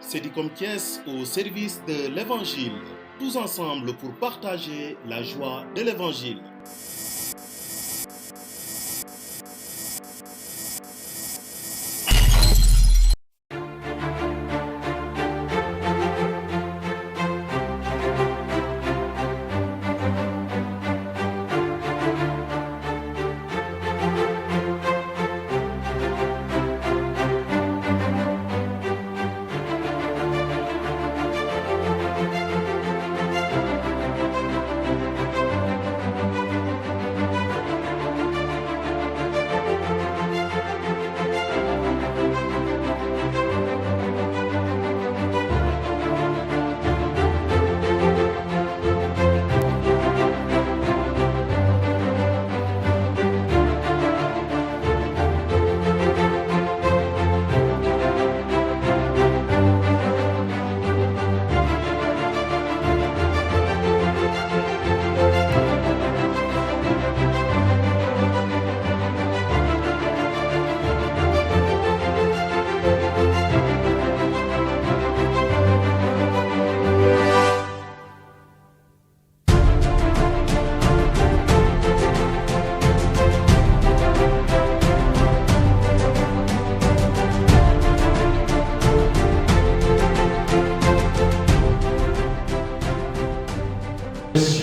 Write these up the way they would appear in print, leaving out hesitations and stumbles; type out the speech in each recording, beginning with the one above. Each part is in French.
Cédicom Thiès au service de l'Évangile, tous ensemble pour partager la joie de l'Évangile.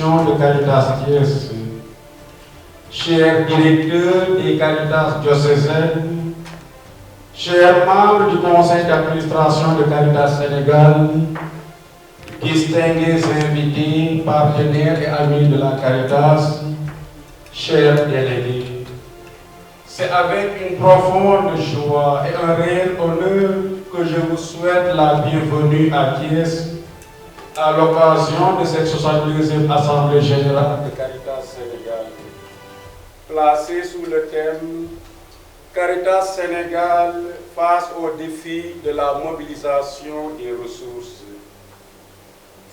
De Caritas Thiès, chers directeurs des Caritas diocésaines, chers membres du conseil d'administration de Caritas Sénégal, distingués invités, partenaires et amis de la Caritas, chers délégués, c'est avec une profonde joie et un réel honneur que je vous souhaite la bienvenue à Thiès à l'occasion de cette 62e Assemblée Générale de Caritas Sénégal, placée sous le thème Caritas Sénégal face aux défis de la mobilisation des ressources.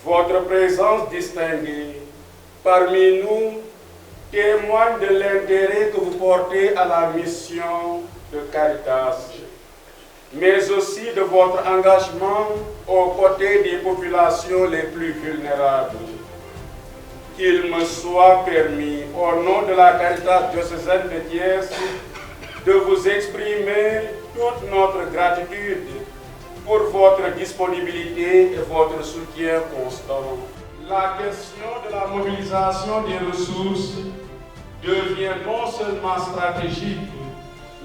Votre présence distinguée parmi nous témoigne de l'intérêt que vous portez à la mission de Caritas, mais aussi de votre engagement aux côtés des populations les plus vulnérables. Qu'il me soit permis, au nom de la Caritas diocésaine de Thiès, de vous exprimer toute notre gratitude pour votre disponibilité et votre soutien constant. La question de la mobilisation des ressources devient non seulement stratégique,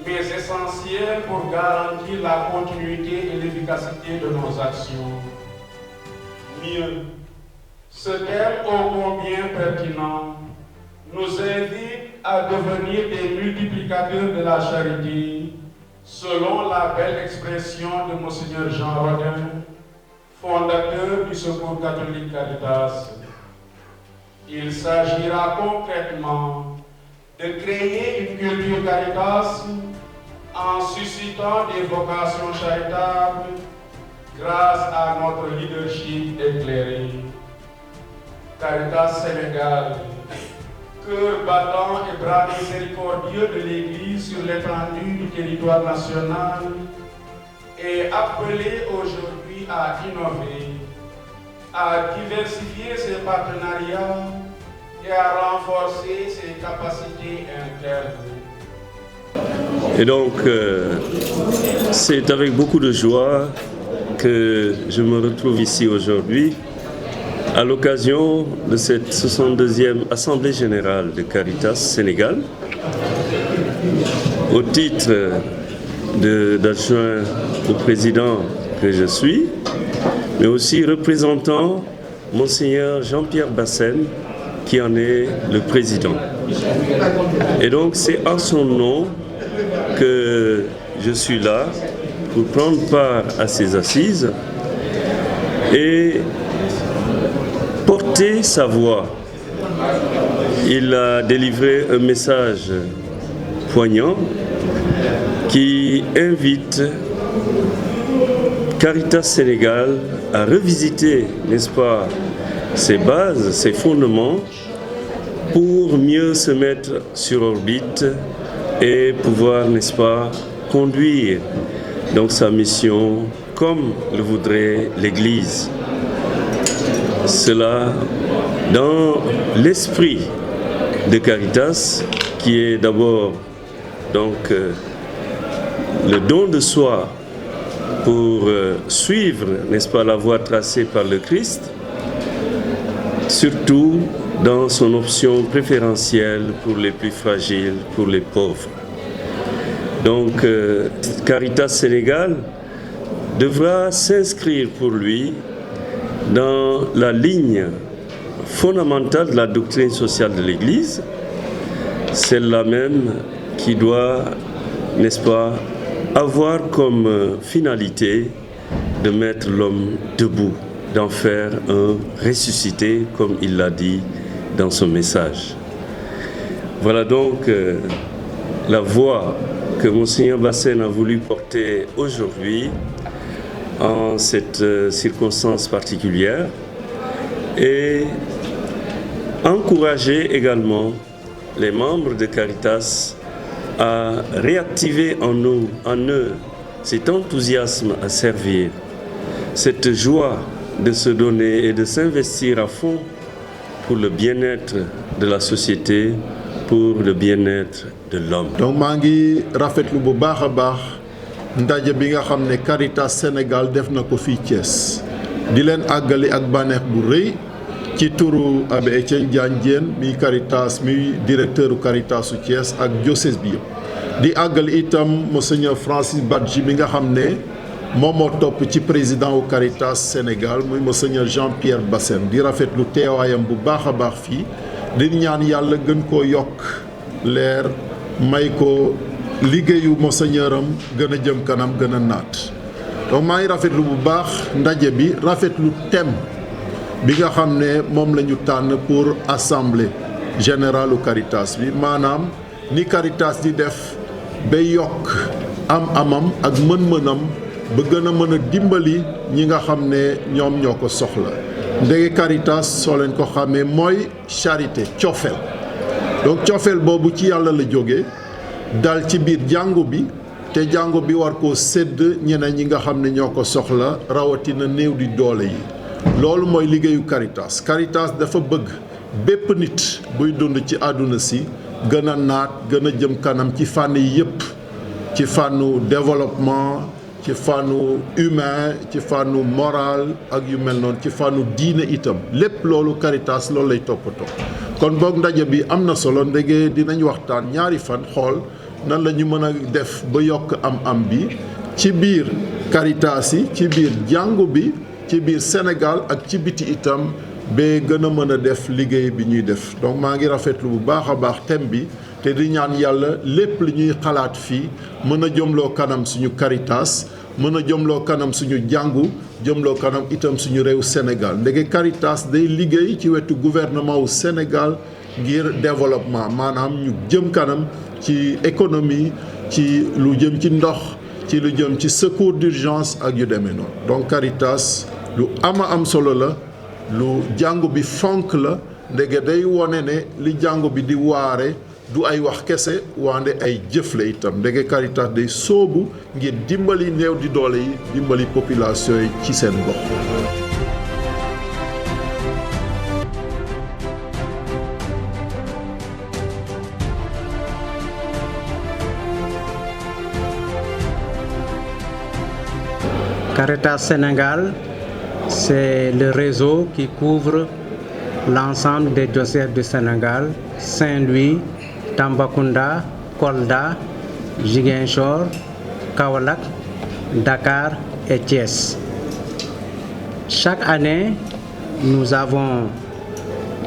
mais essentiel pour garantir la continuité et l'efficacité de nos actions. Mieux, ce thème ô combien pertinent nous invite à devenir des multiplicateurs de la charité, selon la belle expression de Monseigneur Jean Rodin, fondateur du Secours catholique Caritas. Il s'agira concrètement de créer une culture Caritas en suscitant des vocations charitables grâce à notre leadership éclairé. Caritas Sénégal, cœur battant et bras miséricordieux de l'Église sur l'étendue du territoire national, est appelé aujourd'hui à innover, à diversifier ses partenariats et à renforcer ses capacités internes. Et donc, c'est avec beaucoup de joie que je me retrouve ici aujourd'hui à l'occasion de cette 62e Assemblée Générale de Caritas Sénégal, au titre d'adjoint au président que je suis, mais aussi représentant Monseigneur Jean-Pierre Bassène, qui en est le président. Et donc c'est en son nom que je suis là pour prendre part à ces assises et porter sa voix. Il a délivré un message poignant qui invite Caritas Sénégal à revisiter, n'est-ce pas, ses bases, ses fondements, pour mieux se mettre sur orbite et pouvoir, n'est-ce pas, conduire donc sa mission comme le voudrait l'Église. Cela dans l'esprit de Caritas, qui est d'abord donc le don de soi pour suivre, n'est-ce pas, la voie tracée par le Christ, surtout dans son option préférentielle pour les plus fragiles, pour les pauvres. Donc, Caritas Sénégal devra s'inscrire pour lui dans la ligne fondamentale de la doctrine sociale de l'Église, celle-là même qui doit, n'est-ce pas, avoir comme finalité de mettre l'homme debout, d'en faire un ressuscité, comme il l'a dit dans son message. Voilà donc la voix que Monseigneur Bassène a voulu porter aujourd'hui en cette circonstance particulière et encourager également les membres de Caritas à réactiver en eux cet enthousiasme à servir, cette joie de se donner et de s'investir à fond pour le bien-être de la société, pour le bien-être de l'homme. Donc maa ngi rafetlu bu baax a baax ndaje bi nga xam ne Caritas Sénégal def na ko fii Thiès di leen àggali ak bànneex bu rëy ci turu Abbé Etienne Diagne mi Caritas mi directeur Caritas su Thiès ak diocèse bi yëpp di àggali itam Monseigneur Francis Badji mi nga xam ne moom moo topp ci président wu Caritas Sénégal muy Monseigneur Jean-Pierre Bassène di rafetlu teewaayam bu baax a baax fii di ñaan yàlla gën koo yokk leer may ko liggéeyu monseigneuram gën a jëm kanam gën a naat donc maa ngi rafetlu bu baax ndaje bi rafetlu thème bi nga xam ne moom la ñu tànn pour assemblée générale u Caritas bi maanaam ni Caritas di def ba yokk am-amam ak mën-mënam ba gën a mën a dimbali ñi nga xam ne ñoom ñoo ko soxla ndege Caritas soo leen ko xamee mooy charité cofeel donc cofeel boobu ci yàlla la jógee dal ci biir jàngu bi te jàngu bi war koo sédd ñeneen ñi nga xam ne ñoo ko soxla rawatina néew di doole yi loolu mooy liggéeyu Caritas. Caritas dafa bëgg bépp nit buy dund ci àdduna si gën a naat gën a jëm kanam ci fànn yi yëpp ci fànnu développement ci fànnu humain ci fànnu moral ak yu mel noonu ci fànnu diine itam lépp loolu Caritas loolu lay toppatoo kon boog ndaje bi am na solo ndege dinañ waxtaan ñaari fan xool nan la ñu mën a def ba yokk am bi ci biir Caritas yi ci biir jàngu bi ci biir Sénégal ak ci biti itam ba gën a mën a def liggéey bi ñuy def donc maa ngi rafetlu bu baax a baax thème bi te di ñaan yàlla lépp li ñuy xalaat fii mën a jëmloo kanam suñu Caritas mën a jëmloo kanam suñu jàngu jëmloo kanam itam suñu réew Sénégal ndege Caritas day liggéey ci wetu gouvernement wu Sénégal ngir développement maanaam ñu jëm kanam ci économie ci lu jëm ci ndox ci lu jëm ci secours d'urgence ak yu demee noonu donc Caritas lu am solo la lu jàngu bi fonk la ndege day wone ne li jàngu bi di waare du ay wax kese wande ay jëf la itam ndege Caritas day soobu ngir dimbali néew di doole yi dimbali population yi ci seen gox. Caritas Sénégal, c'est le réseau qui couvre l'ensemble des diocèses du Sénégal, Saint-Louis, Tambacounda, Kolda, Ziguinchor, Kaolack, Dakar et Thiès. Chaque année, nous avons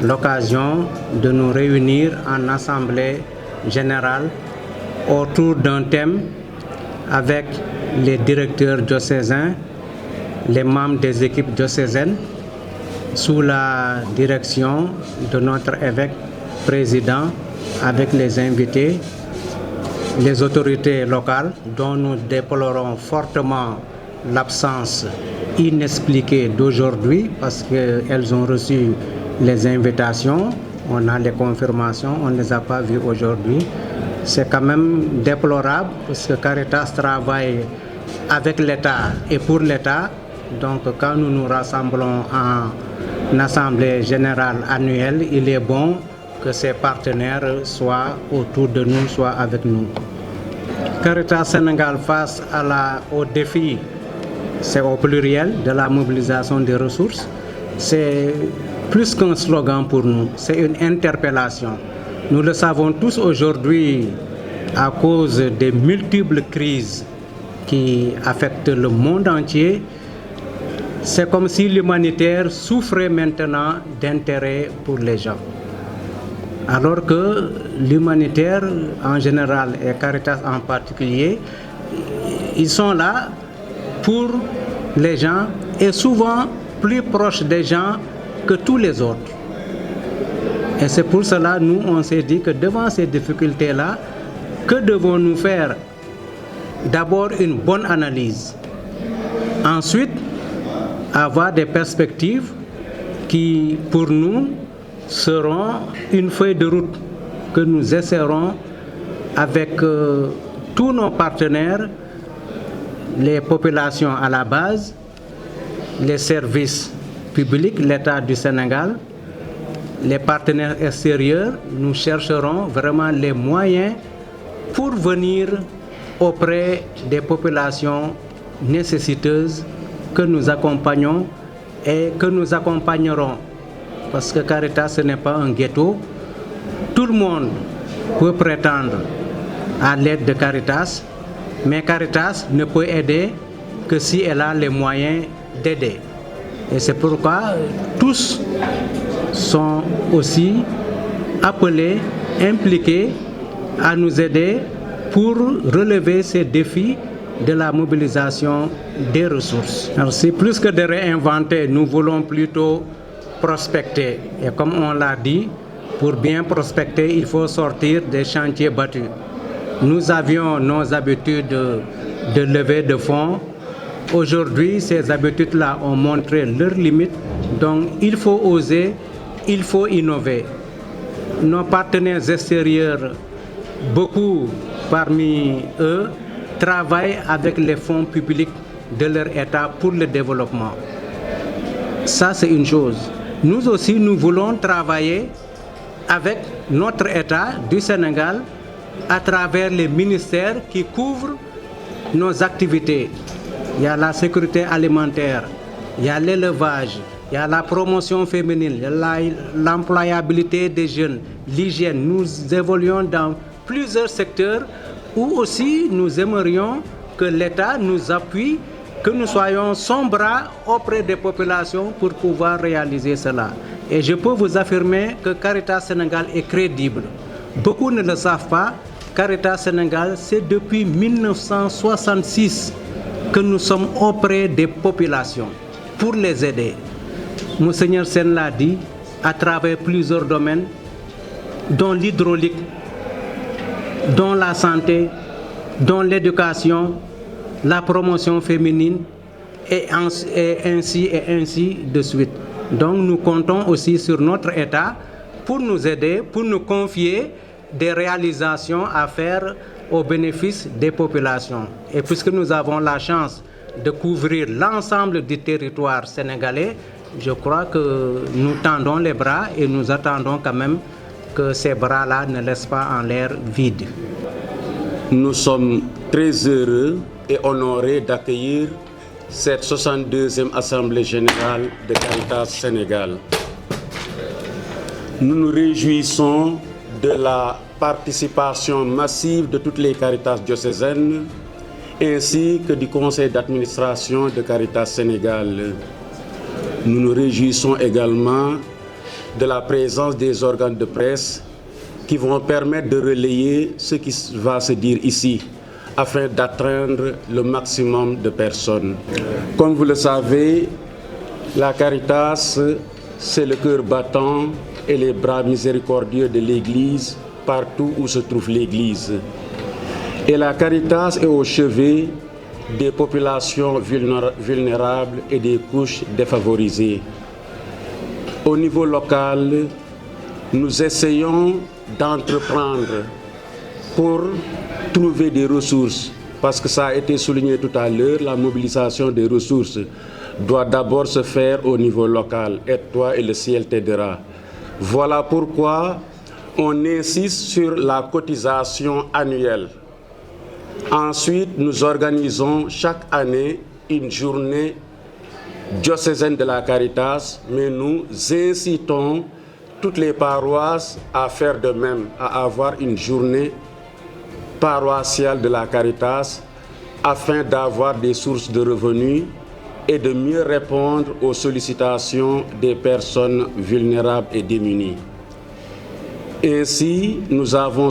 l'occasion de nous réunir en assemblée générale autour d'un thème avec les directeurs diocésains, les membres des équipes diocésaines, sous la direction de notre évêque président, avec les invités, les autorités locales, dont nous déplorons fortement l'absence inexpliquée d'aujourd'hui, parce qu'elles ont reçu les invitations, on a les confirmations, on ne les a pas vues aujourd'hui. C'est quand même déplorable, parce que Caritas travaille avec l'État et pour l'État. Donc quand nous nous rassemblons en assemblée générale annuelle, il est bon que ces partenaires soient autour de nous, soient avec nous. Caritas Sénégal face au défi, c'est au pluriel, de la mobilisation des ressources. C'est plus qu'un slogan pour nous, c'est une interpellation. Nous le savons tous aujourd'hui, à cause des multiples crises qui affectent le monde entier, c'est comme si l'humanitaire souffrait maintenant d'intérêt pour les gens. Alors que l'humanitaire en général et Caritas en particulier, ils sont là pour les gens et souvent plus proches des gens que tous les autres. Et c'est pour cela, nous, on s'est dit que devant ces difficultés-là, que devons-nous faire? D'abord, une bonne analyse. Ensuite, avoir des perspectives qui, pour nous, seront une feuille de route que nous essaierons avec tous nos partenaires, les populations à la base, les services publics, l'État du Sénégal, les partenaires extérieurs. Nous chercherons vraiment les moyens pour venir auprès des populations nécessiteuses que nous accompagnons et que nous accompagnerons. Parce que Caritas, ce n'est pas un ghetto. Tout le monde peut prétendre à l'aide de Caritas, mais Caritas ne peut aider que si elle a les moyens d'aider. Et c'est pourquoi tous sont aussi appelés, impliqués à nous aider pour relever ces défis de la mobilisation des ressources. Alors, c'est plus que de réinventer, nous voulons plutôt prospecter. Et comme on l'a dit, pour bien prospecter, il faut sortir des chantiers battus. Nous avions nos habitudes de levée de fonds. Aujourd'hui, ces habitudes-là ont montré leurs limites. Donc, il faut oser, il faut innover. Nos partenaires extérieurs, beaucoup parmi eux, travaillent avec les fonds publics de leur État pour le développement. Ça, c'est une chose. Nous aussi, nous voulons travailler avec notre État du Sénégal à travers les ministères qui couvrent nos activités. Il y a la sécurité alimentaire, il y a l'élevage, il y a la promotion féminine, il y a l'employabilité des jeunes, l'hygiène. Nous évoluons dans plusieurs secteurs où aussi nous aimerions que l'État nous appuie, que nous soyons son bras auprès des populations pour pouvoir réaliser cela. Et je peux vous affirmer que Caritas Sénégal est crédible. Beaucoup ne le savent pas. Caritas Sénégal, c'est depuis 1966 que nous sommes auprès des populations pour les aider. Monseigneur Sen l'a dit, à travers plusieurs domaines, dont l'hydraulique, dont la santé, dont l'éducation, la promotion féminine, et ainsi de suite. Donc nous comptons aussi sur notre État pour nous aider, pour nous confier des réalisations à faire au bénéfice des populations. Et puisque nous avons la chance de couvrir l'ensemble du territoire sénégalais, je crois que nous tendons les bras et nous attendons quand même que ces bras-là ne laissent pas en l'air vide. Nous sommes très heureux et honorés d'accueillir cette 62e Assemblée générale de Caritas Sénégal. Nous nous réjouissons de la participation massive de toutes les Caritas diocésaines ainsi que du conseil d'administration de Caritas Sénégal. Nous nous réjouissons également de la présence des organes de presse qui vont permettre de relayer ce qui va se dire ici afin d'atteindre le maximum de personnes. Comme vous le savez, la Caritas, c'est le cœur battant et les bras miséricordieux de l'Église partout où se trouve l'Église. Et la Caritas est au chevet des populations vulnérables et des couches défavorisées. Au niveau local, nous essayons d'entreprendre pour trouver des ressources parce que ça a été souligné tout à l'heure, la mobilisation des ressources doit d'abord se faire au niveau local. Aide-toi et le ciel t'aidera. Voilà pourquoi on insiste sur la cotisation annuelle. Ensuite, nous organisons chaque année une journée diocésaine de la Caritas, mais nous incitons toutes les paroisses à faire de même, à avoir une journée paroissiale de la Caritas afin d'avoir des sources de revenus et de mieux répondre aux sollicitations des personnes vulnérables et démunies. Ainsi, nous avons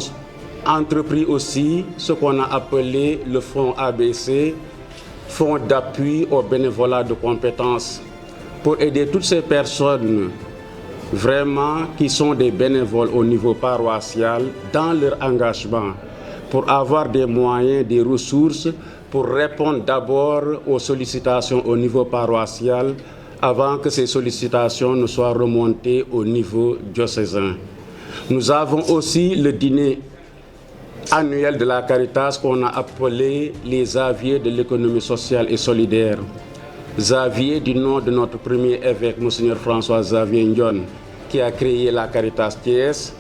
entrepris aussi ce qu'on a appelé le fonds ABC, fonds d'appui au bénévolat de compétences, pour aider toutes ces personnes vraiment qui sont des bénévoles au niveau paroissial dans leur engagement, pour avoir des moyens, des ressources, pour répondre d'abord aux sollicitations au niveau paroissial avant que ces sollicitations ne soient remontées au niveau diocésain. Nous avons aussi le dîner annuel de la Caritas qu'on a appelé les Xavier de l'économie sociale et solidaire. Xavier du nom de notre premier évêque, Monseigneur François Xavier Ndione, qui a créé la Caritas Thiès.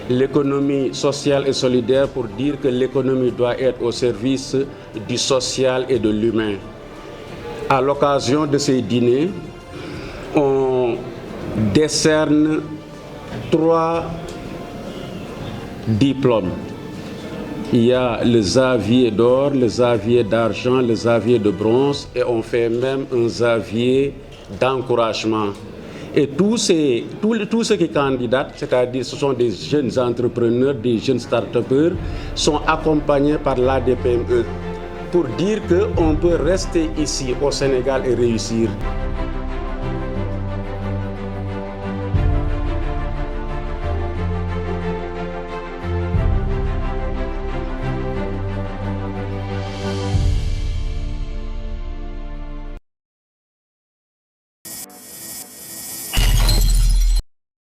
L'économie sociale et solidaire pour dire que l'économie doit être au service du social et de l'humain. À l'occasion de ces dîners, on décerne 3 diplômes. Il y a le Xavier d'or, le Xavier d'argent, le Xavier de bronze et on fait même un Xavier d'encouragement. Et tous ceux qui candidatent, c'est-à-dire ce sont des jeunes entrepreneurs, des jeunes start-upers, sont accompagnés par l'ADPME pour dire qu'on peut rester ici au Sénégal et réussir.